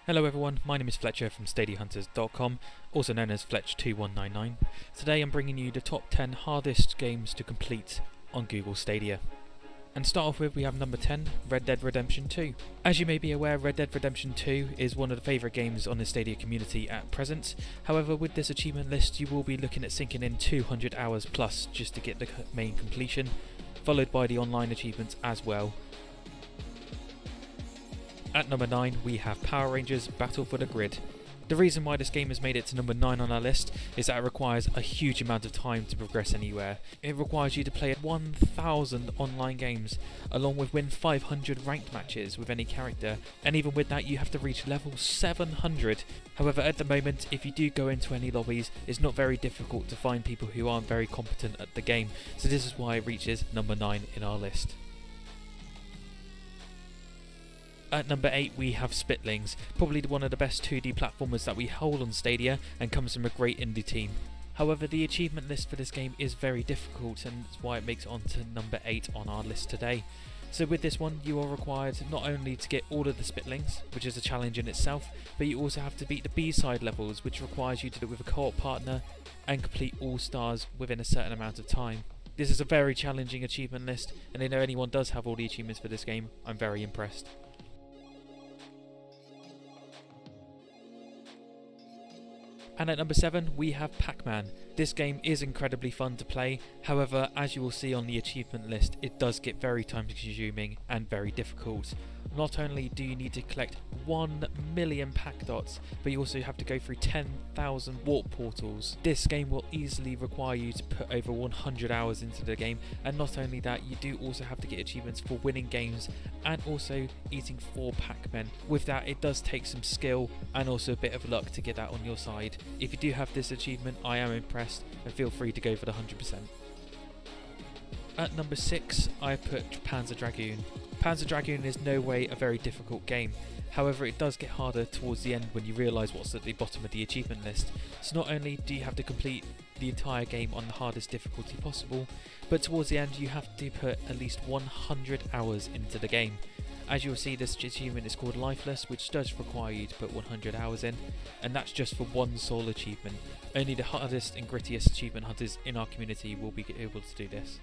Hello everyone, my name is Fletcher from StadiaHunters.com, also known as Fletch2199. Today I'm bringing you the top 10 hardest games to complete on Google Stadia. And to start off with, we have number 10, Red Dead Redemption 2. As you may be aware, Red Dead Redemption 2 is one of the favourite games on the Stadia community at present. However, with this achievement list you will be looking at sinking in 200 hours plus just to get the main completion, followed by the online achievements as well. At number 9 we have Power Rangers Battle for the Grid. The reason why this game has made it to number 9 on our list is that it requires a huge amount of time to progress anywhere. It requires you to play 1,000 online games, along with win 500 ranked matches with any character, and even with that you have to reach level 700. However, at the moment, if you do go into any lobbies, it's not very difficult to find people who aren't very competent at the game, so this is why it reaches number 9 in our list. At number 8 we have Spitlings, probably one of the best 2D platformers that we hold on Stadia and comes from a great indie team. However, the achievement list for this game is very difficult and that's why it makes it onto number 8 on our list today. So with this one you are required not only to get all of the Spitlings, which is a challenge in itself, but you also have to beat the B-side levels, which requires you to do it with a co-op partner and complete all stars within a certain amount of time. This is a very challenging achievement list, and if anyone does have all the achievements for this game, I'm very impressed. And at number 7 we have PacMan. This game is incredibly fun to play, however as you will see on the achievement list it does get very time consuming and very difficult. Not only do you need to collect 1 million pack dots, but you also have to go through 10,000 warp portals. This game will easily require you to put over 100 hours into the game, and not only that, you do also have to get achievements for winning games and also eating 4 PacMan. With that it does take some skill and also a bit of luck to get that on your side. If you do have this achievement, I am impressed and feel free to go for the 100%. At number 6 I put Panzer Dragoon. Panzer Dragoon is no way a very difficult game, however it does get harder towards the end when you realise what's at the bottom of the achievement list. So not only do you have to complete the entire game on the hardest difficulty possible, but towards the end you have to put at least 100 hours into the game. As you will see, this achievement is called Lifeless, which does require you to put 100 hours in, and that's just for one sole achievement. Only the hardest and grittiest achievement hunters in our community will be able to do this.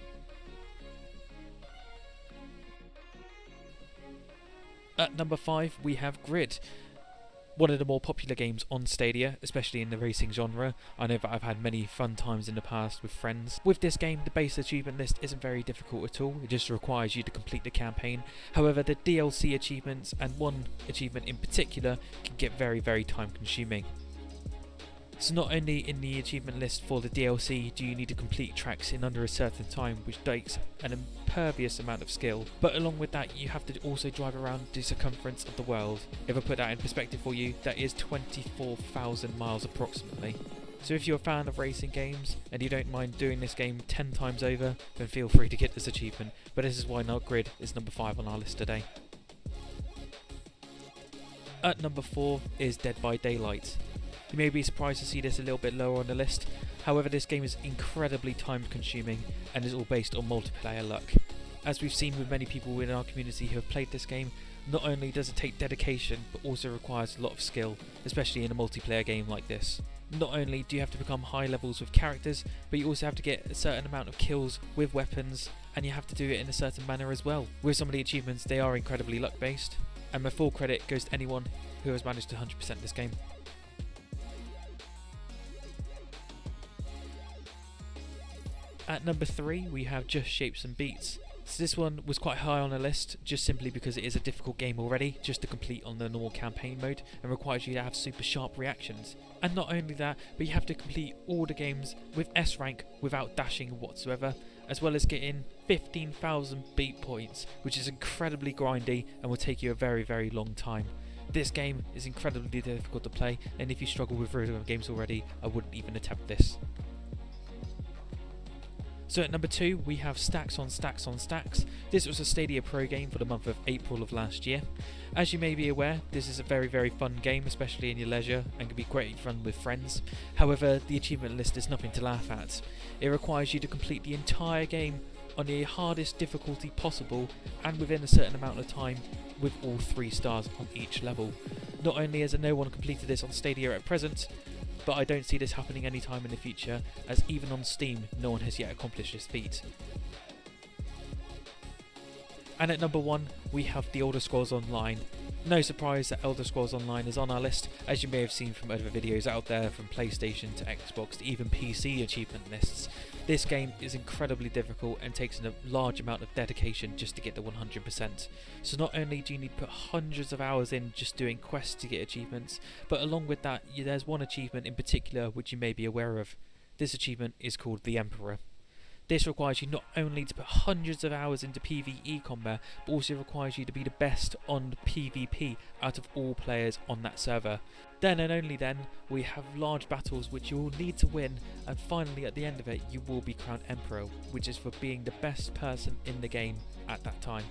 At number 5 we have Grid. One of the more popular games on Stadia, especially in the racing genre. I know that I've had many fun times in the past with friends. With this game, the base achievement list isn't very difficult at all, it just requires you to complete the campaign. However, the DLC achievements, and one achievement in particular, can get very time consuming. So not only in the achievement list for the DLC do you need to complete tracks in under a certain time, which takes an impervious amount of skill, but along with that you have to also drive around the circumference of the world. If I put that in perspective for you, that is 24,000 miles approximately. So if you're a fan of racing games and you don't mind doing this game 10 times over, then feel free to get this achievement, but this is why Grid is number 5 on our list today. At number 4 is Dead by Daylight. You may be surprised to see this a little bit lower on the list, however this game is incredibly time consuming and is all based on multiplayer luck. As we've seen with many people in our community who have played this game, not only does it take dedication but also requires a lot of skill, especially in a multiplayer game like this. Not only do you have to become high levels with characters, but you also have to get a certain amount of kills with weapons, and you have to do it in a certain manner as well. With some of the achievements they are incredibly luck based, and my full credit goes to anyone who has managed to 100% this game. At number 3 we have Just Shapes and Beats. So this one was quite high on the list just simply because it is a difficult game already just to complete on the normal campaign mode and requires you to have super sharp reactions. And not only that, but you have to complete all the games with S rank without dashing whatsoever, as well as getting 15,000 beat points, which is incredibly grindy and will take you a very long time. This game is incredibly difficult to play, and if you struggle with rhythm games already, I wouldn't even attempt this. So at number 2 we have Stacks on Stacks on Stacks. This was a Stadia Pro game for the month of April of last year. As you may be aware, this is a very fun game, especially in your leisure, and can be great fun with friends. However, the achievement list is nothing to laugh at. It requires you to complete the entire game on the hardest difficulty possible and within a certain amount of time, with all 3 stars on each level. Not only has no one completed this on Stadia at present, but I don't see this happening anytime in the future, as even on Steam no one has yet accomplished this feat. And at number 1 we have The Elder Scrolls Online. No surprise that Elder Scrolls Online is on our list, as you may have seen from other videos out there, from PlayStation to Xbox to even PC achievement lists. This game is incredibly difficult and takes a large amount of dedication just to get the 100%. So not only do you need to put hundreds of hours in just doing quests to get achievements, but along with that there's one achievement in particular which you may be aware of. This achievement is called the Emperor. This requires you not only to put hundreds of hours into PvE combat, but also requires you to be the best on PvP out of all players on that server. Then and only then, we have large battles which you will need to win, and finally at the end of it you will be crowned Emperor, which is for being the best person in the game at that time.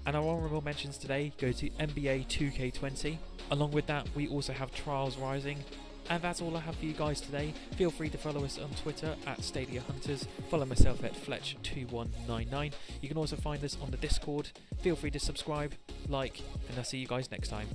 And our honourable mentions today go to NBA 2K20. Along with that we also have Trials Rising. And that's all I have for you guys today. Feel free to follow us on Twitter at Stadia Hunters. Follow myself at Fletch2199. You can also find us on the Discord. Feel free to subscribe, like, and I'll see you guys next time.